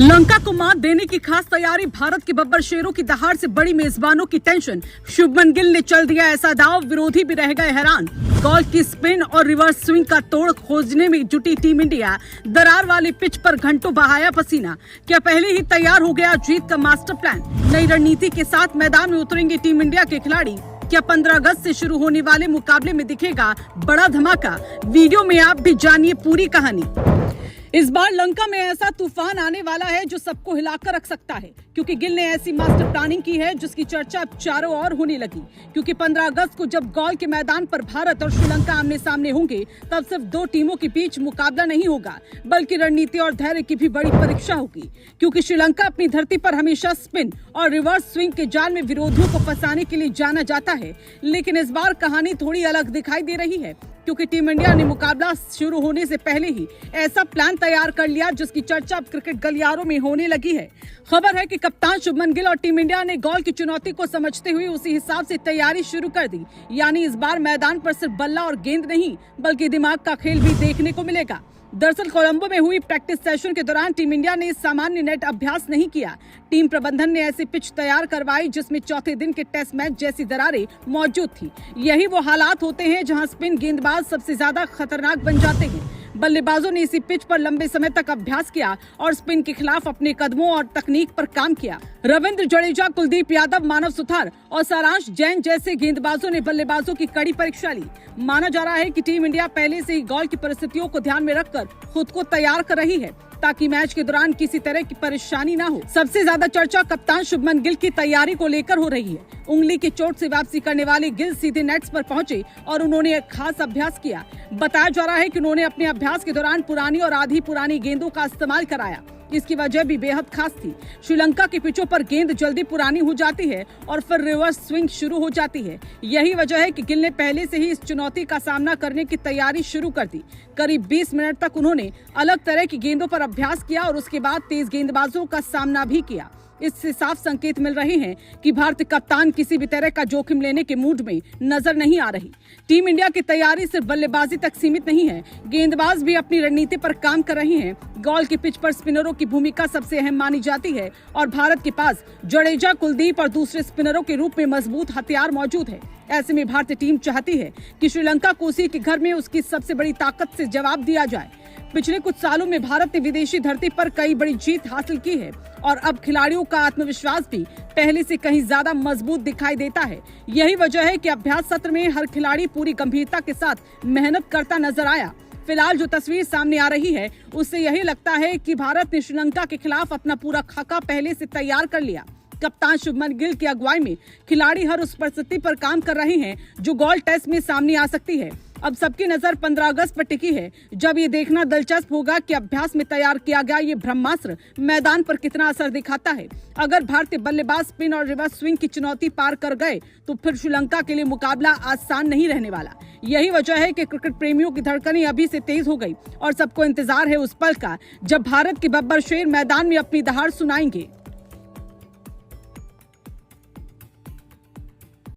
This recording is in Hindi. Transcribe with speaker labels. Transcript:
Speaker 1: लंका को मात देने की खास तैयारी, भारत के बब्बर शेरों की दहाड़ से बड़ी मेजबानों की टेंशन। शुभमन गिल ने चल दिया ऐसा दाव, विरोधी भी रह गए हैरान। गॉल की स्पिन और रिवर्स स्विंग का तोड़ खोजने में जुटी टीम इंडिया, दरार वाली पिच पर घंटों बहाया पसीना। क्या पहले ही तैयार हो गया जीत का मास्टर प्लान? नई रणनीति के साथ मैदान में उतरेंगे टीम इंडिया के खिलाड़ी। क्या 15 अगस्त से शुरू होने वाले मुकाबले में दिखेगा बड़ा धमाका? वीडियो में आप भी जानिए पूरी कहानी। इस बार लंका में ऐसा तूफान आने वाला है जो सबको हिलाकर रख सकता है, क्योंकि गिल ने ऐसी मास्टर प्लानिंग की है जिसकी चर्चा अब चारों ओर होने लगी। क्योंकि 15 अगस्त को जब गॉल के मैदान पर भारत और श्रीलंका आमने सामने होंगे, तब सिर्फ दो टीमों के बीच मुकाबला नहीं होगा, बल्कि रणनीति और धैर्य की भी बड़ी परीक्षा होगी। क्योंकि श्रीलंका अपनी धरती पर हमेशा स्पिन और रिवर्स स्विंग के जाल में विरोधियों को फंसाने के लिए जाना जाता है, लेकिन इस बार कहानी थोड़ी अलग दिखाई दे रही है। क्योंकि टीम इंडिया ने मुकाबला शुरू होने से पहले ही ऐसा प्लान तैयार कर लिया जिसकी चर्चा अब क्रिकेट गलियारों में होने लगी है। खबर है कि कप्तान शुभमन गिल और टीम इंडिया ने गॉल की चुनौती को समझते हुए उसी हिसाब से तैयारी शुरू कर दी। यानी इस बार मैदान पर सिर्फ बल्ला और गेंद नहीं, बल्कि दिमाग का खेल भी देखने को मिलेगा। दरअसल कोलंबो में हुई प्रैक्टिस सेशन के दौरान टीम इंडिया ने सामान्य नेट अभ्यास नहीं किया। टीम प्रबंधन ने ऐसी पिच तैयार करवाई जिसमें चौथे दिन के टेस्ट मैच जैसी दरारें मौजूद थी। यही वो हालात होते हैं जहां स्पिन गेंदबाज सबसे ज्यादा खतरनाक बन जाते हैं। बल्लेबाजों ने इसी पिच पर लंबे समय तक अभ्यास किया और स्पिन के खिलाफ अपने कदमों और तकनीक पर काम किया। रविंद्र जडेजा, कुलदीप यादव, मानव सुथार और सारांश जैन जैसे गेंदबाजों ने बल्लेबाजों की कड़ी परीक्षा ली। माना जा रहा है कि टीम इंडिया पहले से ही गॉल की परिस्थितियों को ध्यान में रखकर खुद को तैयार कर रही है, ताकि मैच के दौरान किसी तरह की परेशानी न हो। सबसे ज्यादा चर्चा कप्तान शुभमन गिल की तैयारी को लेकर हो रही है। उंगली की चोट से वापसी करने वाले गिल सीधे नेट्स पर पहुंचे और उन्होंने एक खास अभ्यास किया। बताया जा रहा है कि उन्होंने अपने अभ्यास के दौरान पुरानी और आधी पुरानी गेंदों का इस्तेमाल कराया। इसकी वजह भी बेहद खास थी। श्रीलंका की पिचों पर गेंद जल्दी पुरानी हो जाती है और फिर रिवर्स स्विंग शुरू हो जाती है। यही वजह है कि गिल ने पहले से ही इस चुनौती का सामना करने की तैयारी शुरू कर दी। करीब 20 मिनट तक उन्होंने अलग तरह की गेंदों पर अभ्यास किया और उसके बाद तेज गेंदबाजों का सामना भी किया। इससे साफ संकेत मिल रहे हैं कि भारतीय कप्तान किसी भी तरह का जोखिम लेने के मूड में नजर नहीं आ रही। टीम इंडिया की तैयारी सिर्फ बल्लेबाजी तक सीमित नहीं है, गेंदबाज भी अपनी रणनीति पर काम कर रहे हैं। गॉल की पिच पर स्पिनरों की भूमिका सबसे अहम मानी जाती है और भारत के पास जडेजा, कुलदीप और दूसरे स्पिनरों के रूप में मजबूत हथियार मौजूद है। ऐसे में भारतीय टीम चाहती है कि श्रीलंका को उसी के घर में उसकी सबसे बड़ी ताकत से जवाब दिया जाए। पिछले कुछ सालों में भारत ने विदेशी धरती पर कई बड़ी जीत हासिल की है और अब खिलाड़ियों का आत्मविश्वास भी पहले से कहीं ज्यादा मजबूत दिखाई देता है। यही वजह है कि अभ्यास सत्र में हर खिलाड़ी पूरी गंभीरता के साथ मेहनत करता नजर आया। फिलहाल जो तस्वीर सामने आ रही है, उससे यही लगता है कि भारत ने श्रीलंका के खिलाफ अपना पूरा खाका पहले से तैयार कर लिया। कप्तान शुभमन गिल की अगुवाई में खिलाड़ी हर उस परिस्थिति पर काम कर रहे हैं जो गॉल टेस्ट में सामने आ सकती है। अब सबकी नजर 15 अगस्त पर टिकी है, जब ये देखना दिलचस्प होगा कि अभ्यास में तैयार किया गया ये ब्रह्मास्त्र मैदान पर कितना असर दिखाता है। अगर भारतीय बल्लेबाज स्पिन और रिवर्स स्विंग की चुनौती पार कर गए तो फिर श्रीलंका के लिए मुकाबला आसान नहीं रहने वाला। यही वजह है कि क्रिकेट प्रेमियों की धड़कनें अभी से तेज हो गई और सबको इंतजार है उस पल का जब भारत के बब्बर शेर मैदान में अपनी दहाड़ सुनाएंगे।